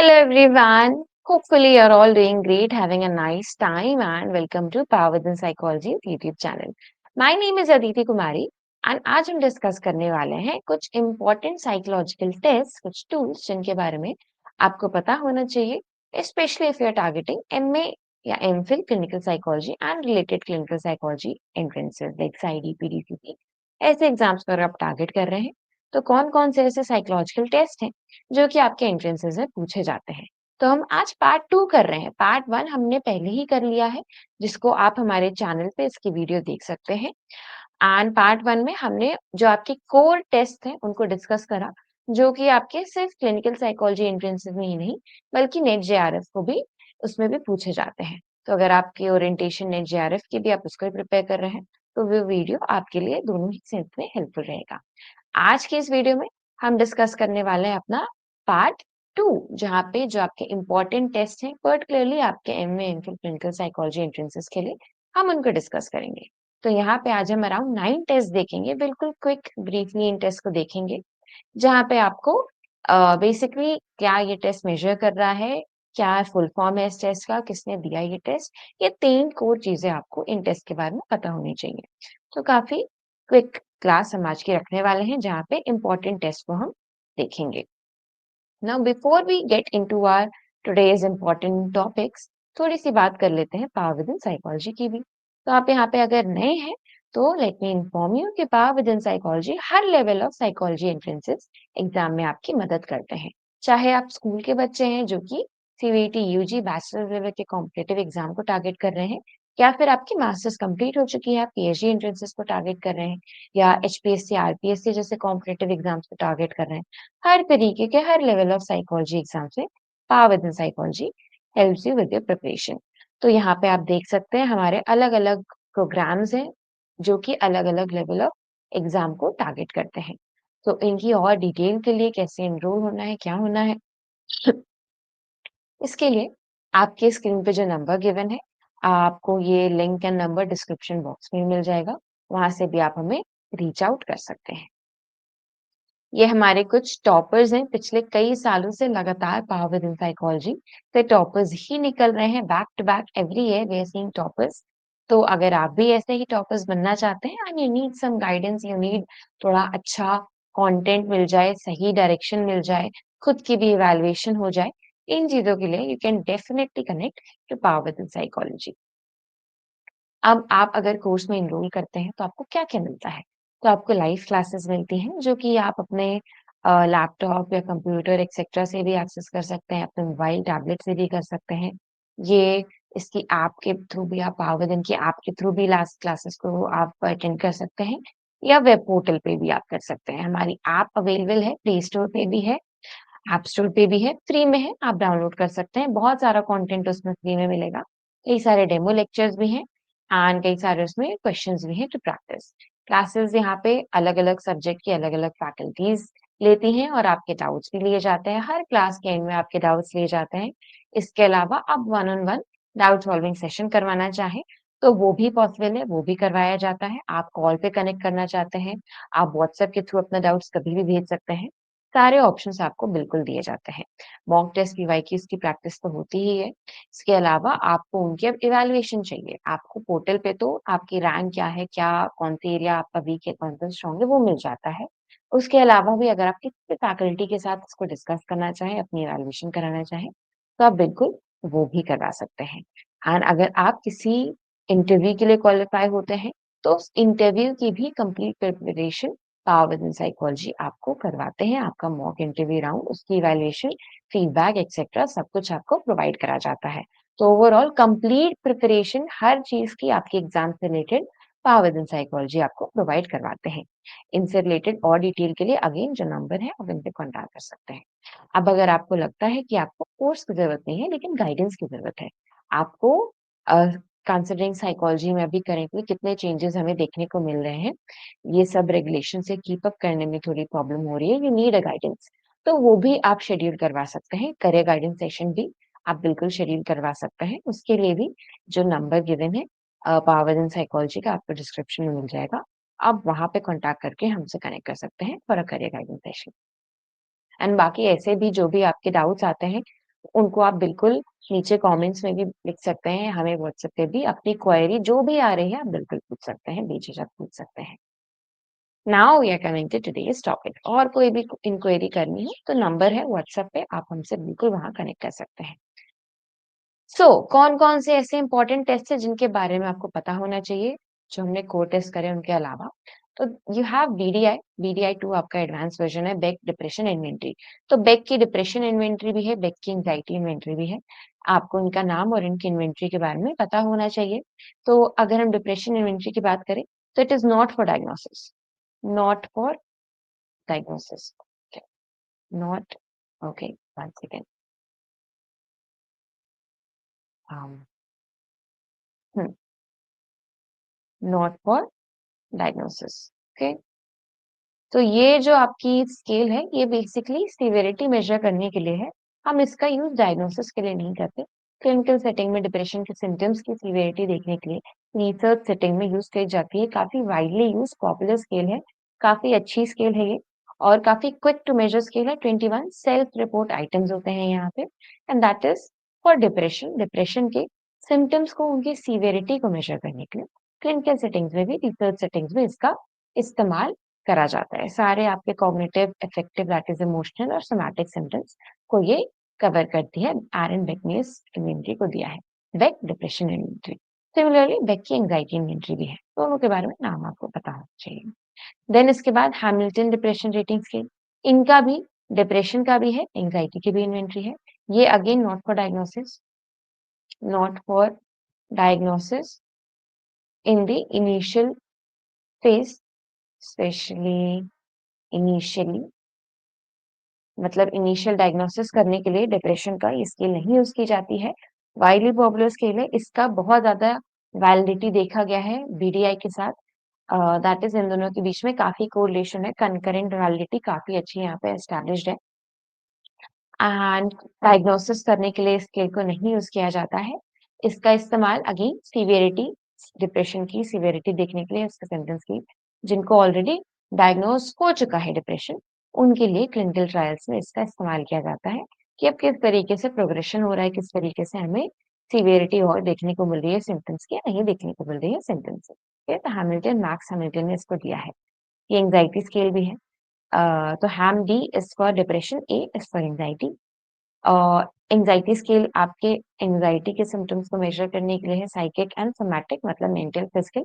Hello everyone. Hopefully you're all doing great, having a nice time and welcome to Power Within Psychology YouTube channel. My name is Aditi Kumari and आज हम discuss करने वाले हैं कुछ important psychological test, कुछ tools जिनके बारे में आपको पता होना चाहिए, especially if you are targeting MA या MPhil clinical psychology and related clinical psychology entrances like साइडी, पीडीसीपी ऐसे एग्जाम्स पर आप टारगेट कर रहे हैं तो कौन-कौन से ऐसे साइकोलॉजिकल टेस्ट हैं जो कि आपके एंट्रेंसेस में पूछे जाते हैं। तो हम आज पार्ट 2 कर रहे हैं। पार्ट 1 हमने पहले ही कर लिया है, जिसको आप हमारे चैनल पे इसकी वीडियो देख सकते हैं। एंड पार्ट 1 में हमने जो आपके कोर टेस्ट हैं, उनको डिस्कस करा, जो कि आपके सिर्फ क्लिनिकल साइकोलॉजी एंट्रेंसेस में ही नहीं, बल्कि नेट जेआरएफ को भी उसमें भी पूछे जाते हैं। तो अगर आपकी ओरिएंटेशन नेट जेआरएफ की भी आप उसको भी प्रिपेयर कर रहे हैं, तो वो वीडियो आपके लिए दोनों ही सेंस में हेल्पफुल रहेगा। आज की इस वीडियो में हम डिस्कस करने वाले हैं अपना पार्ट 2 जहाँ पे जो आपके इम्पोर्टेंट टेस्ट हैं पर्टिकुलरली आपके MA MPhil clinical psychology entrances के लिए हम उनको डिस्कस करेंगे। तो यहाँ पे आज हम अराउंड 9 टेस्ट देखेंगे, बिल्कुल क्विक ब्रीफली इन टेस्ट को देखेंगे, जहाँ पे आपको बेसिकली क्या ये टेस्ट मेजर कर रहा है, क्या फुल फॉर्म है इस टेस्ट का, किसने दिया ये टेस्ट, ये 3 कोर चीजें आपको इन टेस्ट के बारे में पता होनी चाहिए। तो काफी क्विक क्लास हम आज की रखने वाले हैं जहाँ पे इम्पोर्टेंट टेस्ट को हम देखेंगे। Now before we get into our today's important topics, थोड़ी सी बात कर लेते हैं पावर विद इन साइकोलॉजी की भी। तो आप यहाँ पे अगर नए हैं तो लेट मी इन्फॉर्म यू कि power within psychology her level of psychology entrances exam में आपकी मदद करते हैं। चाहे आप स्कूल के बच्चे हैं जो कि सीवीटी, यूजी, बैचलर लेवल के कॉम्पिटेटिव एग्जाम को टारगेट कर रहे हैं, या फिर आपकी मास्टर्स कंप्लीट हो चुकी है, आप पीएचडी एंट्रेंसेस को टारगेट कर रहे हैं, या एचपीएससी, आरपीएससी जैसे कॉम्पिटेटिव एग्जाम्स को टारगेट कर रहे हैं, हर तरीके के हर लेवल ऑफ साइकोलॉजी एग्जाम से power within psychology helps you with your preparation. तो यहाँ पे आप देख सकते हैं हमारे अलग-अलग प्रोग्राम्स हैं जो कि अलग-अलग लेवल ऑफ एग्जाम को टारगेट करते हैं। तो इनकी और डिटेल के लिए कैसे एनरोल होना है, क्या होना है, इसके लिए आपके स्क्रीन पे जो नंबर गिवन है, आपको ये link and number description box में मिल जाएगा। वहां से भी आप हमें रीच आउट कर सकते हैं। ये हमारे कुछ टॉपर्स हैं, पिछले कई सालों से लगातार पावर विद इन साइकोलॉजी से टॉपर्स ही निकल रहे हैं, back to back every year we are seeing toppers. तो अगर आप भी ऐसे ही टॉपर्स बनना चाहते हैं and you need some guidance, you need थोड़ा अच्छा कंटेंट मिल जाए, सही डायरेक्शन मिल जाए, खुद की भी इवैल्यूएशन हो जाए, इन चीजों के लिए you can definitely connect to power within psychology. अब आप अगर कोर्स में एनरोल करते हैं तो आपको क्या-क्या मिलता है? तो आपको लाइव क्लासेस मिलती हैं जो कि आप अपने लैपटॉप या कंप्यूटर एक्सेट्रा से भी एक्सेस कर सकते हैं, अपने मोबाइल, टैबलेट से भी कर सकते हैं। ये इसकी ऐप के थ्रू भी आप पावर विद इन की ऐप के थ्रू भी लास्ट क्लासेस को आप अटेंड कर सकते हैं, या वेब पोर्टल पे भी आप कर सकते हैं। हमारी ऐप अवेलेबल है, प्ले स्टोर पे भी है, ऐप स्टोर पे भी है, फ्री में है, आप डाउनलोड कर सकते हैं। बहुत सारा कंटेंट उसमें फ्री में मिलेगा। कई सारे डेमो लेक्चर्स भी हैं एंड कई सारे उसमें क्वेश्चंस भी हैं टू प्रैक्टिस। क्लासेस यहाँ पे अलग-अलग सब्जेक्ट की अलग-अलग फैकल्टीज लेती हैं और आपके डाउट्स भी लिए जाते हैं। हर क्लास के एंड में आपके डाउट्स लिए जाते हैं। इसके अलावा आप one on one doubt solving session करवाना चाहें, तो वो भी पॉसिबल है, वो भी करवाया जाता है। आप कॉल पे कनेक्ट करना चाहते हैं, आप व्हाट्सएप के थ्रू अपना डाउट्स कभी भी भेज सकते हैं। सारे ऑप्शंस आपको बिल्कुल दिए जाते हैं। मॉक टेस्ट, पीवाईक्यूज़ की प्रैक्टिस तो होती ही है। इसके अलावा आपको उनकी अब इवैल्यूएशन चाहिए। आपको पोर्टल पे तो आपकी रैंक क्या है, क्या कौन-सी एरिया आपका वीक है, कौन-सा स्ट्रॉन्ग है, वो मिल जाता है। उसके अलावा भी अगर आप किसी भी फैकल्टी के साथ इसको डिस्कस करना चाहें, अपनी इवैल्यूएशन कराना चाहें, तो आप बिल्कुल वो भी करवा सकते हैं। एंड अगर आप किसी इंटरव्यू के लिए क्वालिफाई होते हैं, तो उस इंटरव्यू की भी complete preparation power within psychology आपको करवाते हैं। आपका मॉक इंटरव्यू राउंड, उसकी इवैल्यूएशन, फीडबैक एक्सेट्रा सब कुछ आपको प्रोवाइड करा जाता है। तो ओवरऑल कंप्लीट प्रिपरेशन हर चीज़ की आपके एग्ज़ाम से related power within psychology आपको प्रोवाइड करवाते हैं। इनसे रिलेटेड और डिटेल के लिए अगेन जो नंबर है आप इन पे कॉन्टैक्ट कर सकते हैं। अब अगर आपको लगता है कि आपको कोर्स की ज़रूरत नहीं है लेकिन गाइडेंस की ज़रूरत है, आपको अ, कंसिडरिंग साइकोलॉजी में अभी करेंटली कितने चेंजेस हमें देखने को मिल रहे हैं, ये सब रेगुलेशन से कीप अप करने में थोड़ी प्रॉब्लम हो रही है, यू नीड अ गाइडेंस, तो वो भी आप शेड्यूल करवा सकते हैं। करियर गाइडेंस सेशन भी आप बिल्कुल शेड्यूल करवा सकते हैं। उसके लिए भी जो नंबर गिवन है पावर इन साइकोलॉजी का आपको डिस्क्रिप्शन में मिल जाएगा। आप वहाँ पे कॉन्टैक्ट करके हमसे कनेक्ट कर सकते हैं for a career guidance session. And बाकी ऐसे भी जो भी आपके डाउट्स आते हैं, उनको आप बिल्कुल नीचे कमेंट्स में भी लिख सकते हैं, हमें व्हाट्सएप पे भी अपनी क्वेरी जो भी आ रही है आप बिल्कुल पूछ सकते हैं, बेझिझक पूछ सकते हैं। Now we are coming to today's topic और कोई भी इंक्वायरी करनी हो तो नंबर है व्हाट्सएप पे, आप हमसे बिल्कुल वहाँ कनेक्ट कर सकते हैं। कौन-कौन से ऐसे इम्पोर्टेंट टेस्ट हैं जिनके बारे में आपको पता होना चाहिए, जो हमने कोर टेस्ट करे उनके अलावा? तो यू हैव बीडीआई, बीडीआई 2 आपका एडवांस वर्ज़न है, बेक डिप्रेशन इन्वेंटरी। तो बेक की डिप्रेशन इन्वेंटरी भी है, बेक की एंग्ज़ायटी इन्वेंटरी भी है। आपको इनका नाम और इनकी इन्वेंटरी के बारे में पता होना चाहिए। तो अगर हम डिप्रेशन इन्वेंटरी की बात करें, तो it is not for diagnosis, not for diagnosis, okay, not okay, 1 second, um, hmm, not for diagnosis, okay. तो ये जो आपकी स्केल है, ये बेसिकली सिवियरिटी मेज़र करने के लिए है। हम इसका यूज़ डायग्नोसिस के लिए नहीं करते। क्लिनिकल सेटिंग में डिप्रेशन के सिम्पटम्स की सिवियरिटी देखने के लिए रिसर्च सेटिंग में यूज़ की जाती है। काफ़ी वाइडली यूज़्ड पॉपुलर स्केल है, काफ़ी अच्छी स्केल है ये और काफ़ी क्विक टू मेज़र स्केल है। 21 सेल्फ रिपोर्ट आइटम्स होते हैं यहाँ पे and that is for depression. Depression के सिम्पटम्स को उनकी सिवियरिटी को मेज़र करने के लिए क्लिनिकल सेटिंग्स में भी, रिसर्च सेटिंग्स में इसका इस्तेमाल करा जाता है। सारे आपके cognitive, affective that is emotional और सोमैटिक सिम्पटम्स को ये कवर करती है। एरन बेक ने इस इन्वेंटरी को दिया है। Beck depression inventory. Similarly Beck की एंग्जायटी इन्वेंटरी भी है। दोनों के बारे में नाम आपको पता होना चाहिए। देन इसके बाद हैमिल्टन डिप्रेशन रेटिंग स्केल। इनका भी डिप्रेशन का भी है, एंग्जायटी की भी इन्वेंटरी है। ये again not for diagnosis in the initial phase, specially initially मतलब इनिशियल डायग्नोसिस करने के लिए डिप्रेशन का ये स्केल नहीं यूज़ की जाती है। वाइडली पॉपुलर स्केल है, इसका बहुत ज़्यादा वैलिडिटी देखा गया है बीडीआई के साथ। दैट इज़ इन दोनों के बीच में काफ़ी कोरिलेशन है, कनकरेंट वैलिडिटी काफ़ी अच्छी यहाँ पे एस्टेब्लिश्ड है। एंड डायग्नोसिस करने के लिए स्केल को नहीं यूज़ किया जाता है। इसका इस्तेमाल अगेन सिवियरिटी, डिप्रेशन की सिवियरिटी देखने के लिए, उसके सिम्पटम्स की, जिनको ऑलरेडी डायग्नोज हो चुका है डिप्रेशन, उनके लिए क्लिनिकल ट्रायल्स में इसका इस्तेमाल किया जाता है कि अब किस तरीके से प्रोग्रेशन हो रहा है, किस तरीके से हमें सिवियरिटी और देखने को मिल रही है सिम्पटम्स की या नहीं देखने को मिल रही है सिम्पटम्स से। ठीक है? तो हैमिल्टन, मैक्स हैमिल्टन ने इसको दिया है। ये एंग्जायटी स्केल भी है। तो HAM D is for depression, A is for anxiety. Anxiety scale आपके एंग्जायटी के सिम्पटम्स को मेज़र करने के लिए है, साइकिक एंड सोमैटिक मतलब मेंटल, फिजिकल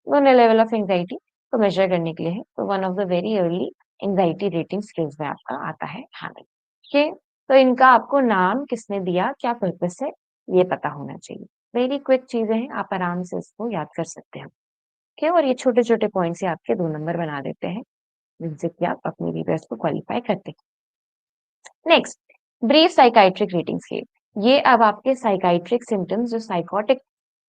दोनों लेवल ऑफ एंग्जायटी को मेज़र करने के लिए है। तो one of the very early anxiety rating scales में आपका आता है हैमिल्टन। ओके, तो इनका आपको नाम किसने दिया, क्या पर्पस है, ये पता होना चाहिए। वेरी क्विक चीज़ें हैं, आप आराम से इसको याद कर सकते हो। ओके, और ये छोटे-छोटे पॉइंट्स से आपके 2 नंबर बना देते हैं, जिनसे कि आप अपनी रिवर्स को क्वालीफाई करते हैं। Next, brief psychiatric rating scale. ये अब आपके साइकियाट्रिक सिम्पटम्स जो साइकोटिक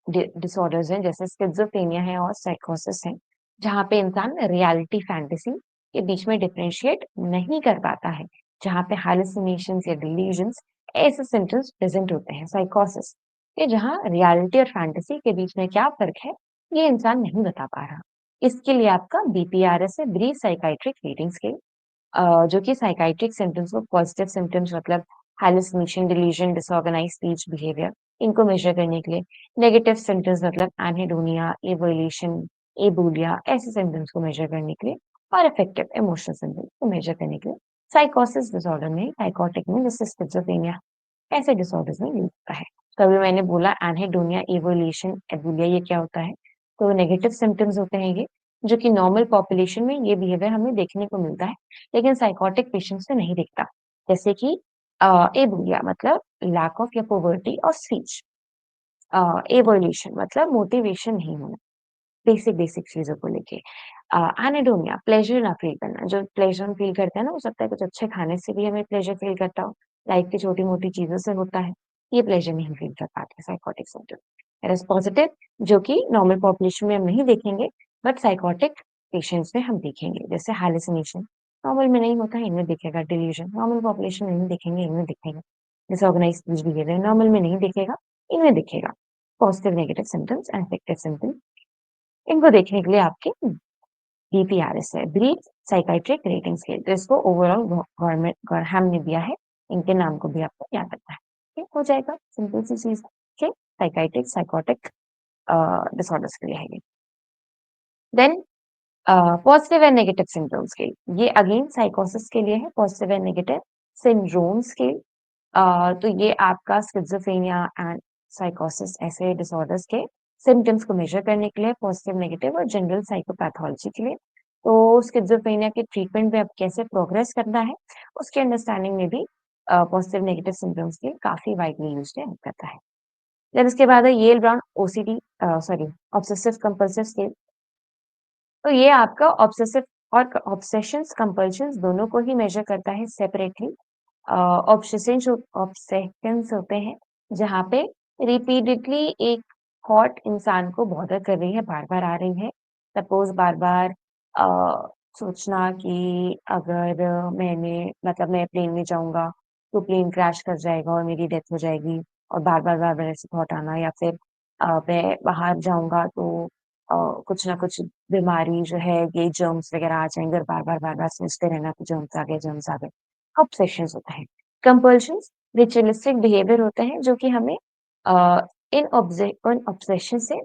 डिसऑर्डर्स हैं, जैसे स्किज़ोफ्रेनिया है और साइकोसिस है, जहाँ पे इंसान रियलिटी फैंटेसी के बीच में डिफरेंशिएट नहीं कर पाता है, जहाँ पे हालुसिनेशंस या डिल्यूजन्स ऐसे सिम्पटम्स प्रेजेंट होते हैं। साइकोसिस ये जहाँ रियलिटी और फैंटेसी के बीच में क्या फ़र्क है, ये इंसान नहीं बता पा रहा। इसके लिए आपका बीपीआरएस है, ब्रीफ साइकियाट्रिक रेटिंग स्केल। जो कि साइकियाट्रिक सिम्पटम्स को पॉजिटिव सिम्पटम्स मतलब hallucination, delusion, disorganised speech behaviour इनको मेजर करने के लिए, नेगेटिव सिम्पटम्स मतलब एनहेडोनिया, एवोल्यूशन, एबोलिया ऐसे सिम्पटम्स को मेजर करने के लिए और इफेक्टिव इमोशनल सिम्पटम्स को मेजर करने के लिए साइकोसिस डिसऑर्डर में, साइकोटिक में जैसे स्किज़ोफ्रेनिया ऐसे डिसऑर्डर्स में यूज़ होता है। तो अभी मैंने बोला एनहेडोनिया, एवोल्यूशन, एबोलिया ये क्या होता है? तो नेगेटिव सिम्पटम्स होते हैं ये, जो कि नॉर्मल पॉपुलेशन में ये बिहेवियर हमें देखने को मिलता है, लेकिन साइकोटिक पेशेंट्स में नहीं दिखता। जैसे कि एबोलिया मतलब लैक ऑफ या पॉवर्टी ऑफ स्पीच। एवोल्यूशन मतलब मोटिवेशन नहीं होना, बेसिक चीज़ों को लेके। एनेडोनिया प्लेज़र ना फ़ील करना, जो प्लेज़र हम फ़ील करते हैं ना, हो सकता है कुछ अच्छे खाने से भी हमें प्लेज़र फ़ील करता हो, लाइफ़ की छोटी-मोटी चीज़ों से होता है, ये प्लेज़र नहीं फ़ील कर पाते साइकोटिक सिम्पटम। व्हेयरएज़ पॉज़िटिव जो कि नॉर्मल पॉपुलेशन में हम नहीं देखेंगे, बट साइकोटिक पेशेंट्स में हम देखेंगे, जैसे हैलुसिनेशन नॉर्मल में नहीं होता है, इनमें दिखेगा, डिल्यूजन नॉर्मल पॉपुलेशन में नहीं दिखेंगे, इनमें दिखेगा, डिसऑर्गनाइज़्ड स्पीच बिहेवियर नॉर्मल में नहीं दिखेगा, इनमें दिखेगा। Positive, negative symptoms and effective symptom इनको देखने के लिए आपके बीपीआरएस है, ब्रीफ साइकियाट्रिक रेटिंग स्केल। तो इसको ओवरऑल गवर्नमेंट हैम ने दिया है, इनके नाम को भी आपको याद रखना है। ठीक हो जाएगा, सिंपल सी चीज़ है, ठीक? साइकियाट्रिक, साइकोटिक डिसऑर्डर्स के लिए है ये। Then positive and negative symptoms के लिए, ये अगेन साइकोसिस के लिए है, पॉजिटिव एंड नेगेटिव सिंड्रोम्स के तो ये आपका स्किज़ोफ्रेनिया एंड साइकोसिस ऐसे डिसऑर्डर्स के सिम्पटम्स को मेजर करने के लिए पॉजिटिव, नेगेटिव और जनरल साइकोपैथोलॉजी के लिए। तो स्किज़ोफ्रेनिया के ट्रीटमेंट में अब कैसे प्रोग्रेस करना है, उसकी अंडरस्टैंडिंग में भी पॉजिटिव, नेगेटिव सिम्पटम्स के काफ़ी वाइडली यूज्ड है, हेल्प करता है। देन उसके बाद है Yale Brown OCD sorry obsessive compulsive scale. तो ये आपका ऑब्सेसिव और ऑब्सेशंस, कंपल्शंस दोनों को ही मेजर करता है सेपरेटली। ऑब्सेशंस होते हैं जहाँ पे रिपीटेडली एक थॉट इंसान को बॉदर कर रही है, बार-बार आ रही है। सपोज़ बार-बार सोचना कि अगर मैंने मतलब मैं प्लेन में जाऊँगा, तो प्लेन क्रैश कर जाएगा और मेरी डेथ हो जाएगी और बार-बार, बार-बार ऐसे थॉट आना या फिर मैं बाहर जाऊँगा तो अ, कुछ ना कुछ बीमारी जो है ये जर्म्स वगैरह आ जाएँगे और बार-बार, बार-बार सोचते रहना कि जर्म्स आ गए, जर्म्स आ गए। ऑब्सेशंस होता है। कंपल्शंस रिचुअलिस्टिक बिहेवियर होते हैं जो कि हमें अ, इन ऑब्सेशन से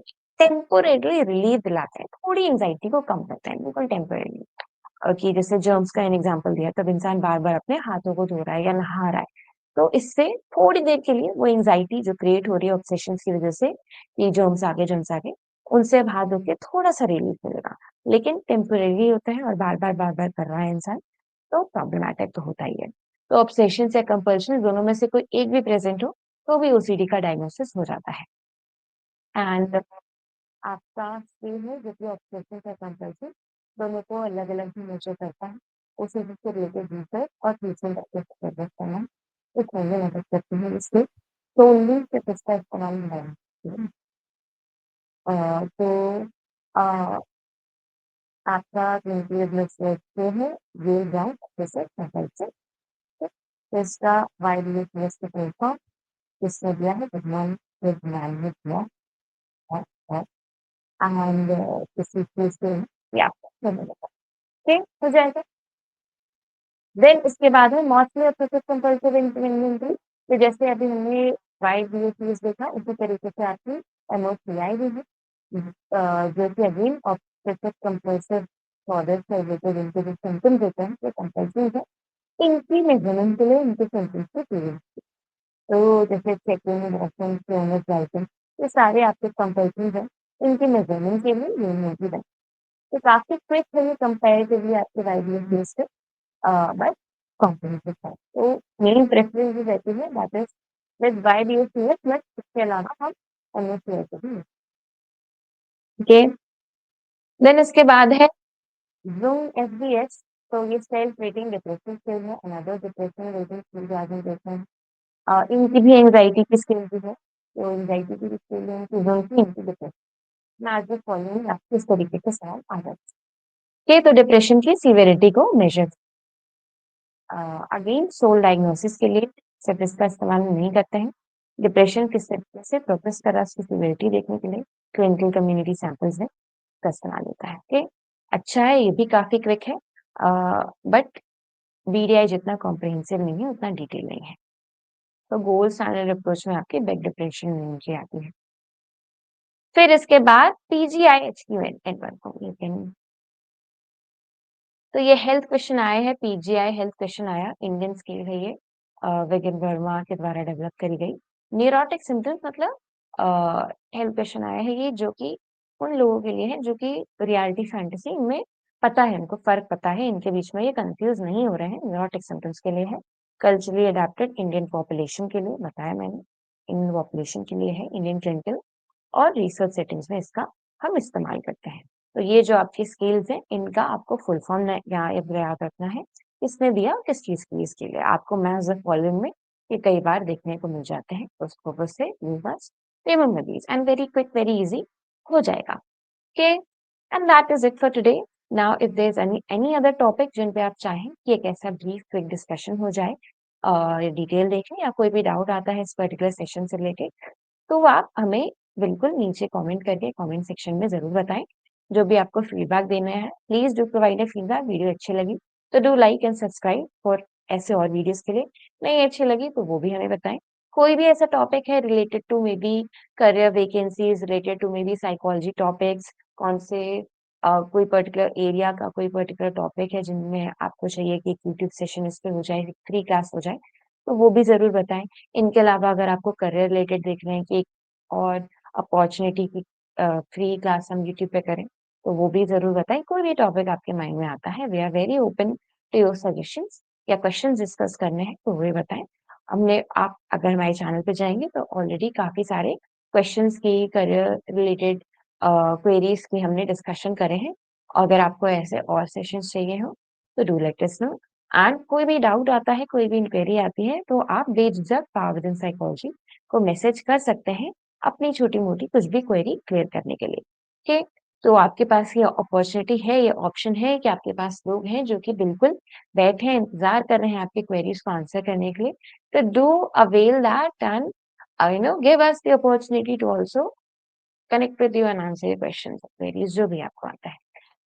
टेम्परेरी रिलीफ दिलाते हैं, थोड़ी एंग्ज़ायटी को कम करते हैं, बिल्कुल टेम्परेरी। कि जैसे जर्म्स का मैंने एग्ज़ाम्पल दिया तब इंसान बार-बार अपने हाथों को धो रहा है या नहा रहा है। तो इससे थोड़ी देर के लिए वो एंग्ज़ायटी जो क्रिएट हो रही है ऑब्सेशंस की वज़ह से कि जर्म्स आ गए, उनसे अब हाथ धो के थोड़ा-सा रिलीफ मिलेगा। लेकिन टेम्परेरी होता है और बार-बार, बार-बार कर रहा है इंसान, तो प्रॉब्लमैटिक तो होता ही है। तो ऑब्सेशंस या कंपल्शंस दोनों में से कोई एक भी प्रेज़ेंट हो, तो भी ओसीडी का डायग्नोसिस हो जाता है। एंड आपका स्केल है जो कि ऑब्सेशन या कंपल्शन दोनों को अलग-अलग ही मेजर करता है। उसी से रिलेटेड रिसर्च और ट्रीटमेंट अच्छे से प्रोग्रेस करना इसमें भी मदद करती है इसलिए सोनली सिर्फ इसका इस्तेमाल नहीं है। तो अ, आपका क्लिनिकल ब्लड जो है ये ब्राउन जैसे कंपल्सन ठीक? तो इसका वाइडली यूज्ड प्लेटफॉर्म जिसने दिया है विज्ञान विज्ञान ने दिया है एंड किसी चीज़ से या ठीक हो जाएगा। देन उसके बाद है मोस्टली ऑब्सेसिव कंपल्सिव इन्वेंटरी तो जैसे अभी हमने वाइड यूज़ देखा उसी तरीके से आपकी एमओसीआई भी है। जो कि अगेन ऑब्सेसिव कंपल्सिव डिसऑर्डर से रिलेटेड इनके जो सिम्पटम्स होते हैं वो कंपल्सिव है। इनकी मेजरमेंट के लिए इनके सिम्पटम्स को चाहिए। तो जैसे चेकिंग, वॉकिंग, क्रोनस, राइटिंग ये सारे आपके कंपल्सिव हैं। इनकी मेजरमेंट के लिए ये मौजूद है। तो काफ़ी क्विक है ये कंपैरेटिवली आपके वाइड यूज़ से बट कॉम्प्रिहेंसिव है। तो मेरी प्रेफ़रेंस जो रहती है that is with wide use but इसके अलावा हम एमओसीआई को भी ओके। देन इसके बाद है ज़ूम एसडीएस तो ये सेल्फ रेटिंग डिप्रेशन स्केल है, अनदर डिप्रेशन रेटिंग स्केल जो आज हम देखते हैं। इनकी भी एंग्ज़ायटी की स्केल भी है, तो एंग्ज़ायटी की भी स्केल है, इनकी ज़ूम की, इनकी डिप्रेशन। मैं आज जो फॉलोइंग आपको इस तरीके के सवाल आ जाते हैं। ये तो डिप्रेशन की सीवियरिटी को मेजर अगेन सोल डायग्नोसिस के लिए सिर्फ इसका इस्तेमाल नहीं करते हैं। डिप्रेशन किस तरीके से प्रोग्रेस कर रहा है उसकी सीवियरिटी देखने के लिए क्लिनिकल कम्युनिटी सैंपल्स में इसका इस्तेमाल होता है। ओके, अच्छा है ये भी काफ़ी क्विक है बट बीडीआई जितना कॉम्प्रिहेंसिव नहीं है, उतना डिटेल नहीं है। तो गोल्ड स्टैंडर्ड अप्रोच में आपकी बिग डिप्रेशन नहीं की आती है। फिर इसके बाद पीजीआई एचक्यूएन एन1 को लेकिन तो ये हेल्थ क्वेश्चन आए हैं, पीजीआई हेल्थ क्वेश्चन आया, इंडियन स्केल है ये विगन वर्मा के द्वारा डेवलप करी गई। न्यूरोटिक सिम्पटम्स मतलब हेल्थ क्वेश्चन आया है ये जो कि उन लोगों के लिए है जो कि रियलिटी फैंटेसी इनमें पता है, इनको फ़र्क पता है, इनके बीच में ये कन्फ्यूज़ नहीं हो रहे हैं, न्यूरोटिक सिम्पटम्स के लिए है। कल्चरली अडैप्टेड इंडियन पॉपुलेशन के लिए बताया मैंने, इंडियन पॉपुलेशन के लिए है, इंडियन क्लिनिकल और रिसर्च सेटिंग्स में इसका हम इस्तेमाल करते हैं। तो ये जो आपकी स्किल्स हैं, इनका आपको फुल फॉर्म न यहाँ याद रखना है, किसने दिया, किस चीज़ के लिए इसके लिए। आपको मैथ्स द फॉलोइंग में ये कई बार देखने को मिल जाते हैं, तो उस पर्पज़ से you must remember these and very quick, very easy हो जाएगा। Okay and that is it for today. Now if there is any other topic जिन पे आप चाहें कि एक ऐसा ब्रीफ क्विक डिस्कशन हो जाए डिटेल देखें या कोई भी डाउट आता है इस पर्टिकुलर सेशन से रिलेटेड तो आप हमें बिल्कुल नीचे कमेंट करके कमेंट सेक्शन में ज़रूर बताएँ। जो भी आपको फीडबैक देना है, please do provide a feedback. Video अच्छी लगी तो do like and subscribe for ऐसे और वीडियोज़ के लिए। नहीं अच्छी लगी तो वो भी हमें बताएँ। कोई भी ऐसा टॉपिक है related to maybe career vacancies, related to maybe psychology topics, कौन से कोई पर्टिकुलर एरिया का कोई पर्टिकुलर टॉपिक है जिनमें आपको चाहिए कि एक यूट्यूब सेशन इस पे हो जाए, फ्री क्लास हो जाए, तो वो भी ज़रूर बताएँ। इनके अलावा अगर आपको करियर रिलेटेड देख रहे हैं कि एक और अपॉर्च्युनिटी की फ्री क्लास हम यूट्यूब पे करें, तो वो भी ज़रूर बताएँ। कोई भी टॉपिक आपके माइंड में आता है, we are very open to your suggestions या क्वेश्चन्स डिस्कस करने हैं, तो वो भी बताएँ। हमने आप अगर हमारे चैनल पे जाएँगे तो ऑलरेडी काफ़ी सारे क्वेश्चन्स की करियर रिलेटेड क्वेरीज़ की हमने डिस्कशन करे हैं। अगर आपको ऐसे और सेशंस चाहिए हों, तो do let us know and कोई भी डाउट आता है, कोई भी इंक्वायरी आती है, तो आप बेझिझक पावर विद इन साइकोलॉजी को मैसेज कर सकते हैं, अपनी छोटी-मोटी कुछ भी क्वेरी क्लियर करने के लिए। ठीक? तो आपके पास ये अपॉर्च्युनिटी है, ये ऑप्शन है कि आपके पास लोग हैं जो कि बिल्कुल बैठे हैं, इंतज़ार कर रहे हैं आपकी क्वेरीज़ को आंसर करने के लिए। तो do avail that and give us the opportunity to also connect with you and answer your questions और क्वेरीज जो भी आपको आता है।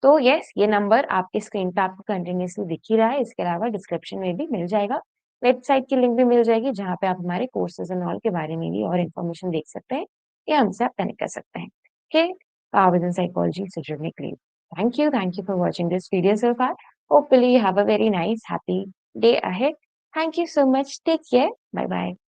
तो येस, ये नंबर आपकी स्क्रीन पे आपको कंटीन्यूअसली दिख ही रहा है। इसके अलावा डिस्क्रिप्शन में भी मिल जाएगा। वेबसाइट की लिंक भी मिल जाएगी जहाँ पे आप हमारे कोर्सेज़ एंड ऑल के बारे में भी और इन्फॉर्मेशन देख सकते हैं या हमसे आप कनेक्ट कर सकते हैं। Okay? Power within psychology से जुड़ने के लिए thank you for watching this video so far. Hopefully you have a very nice happy day ahead. Thank you so much. Take care. Bye bye.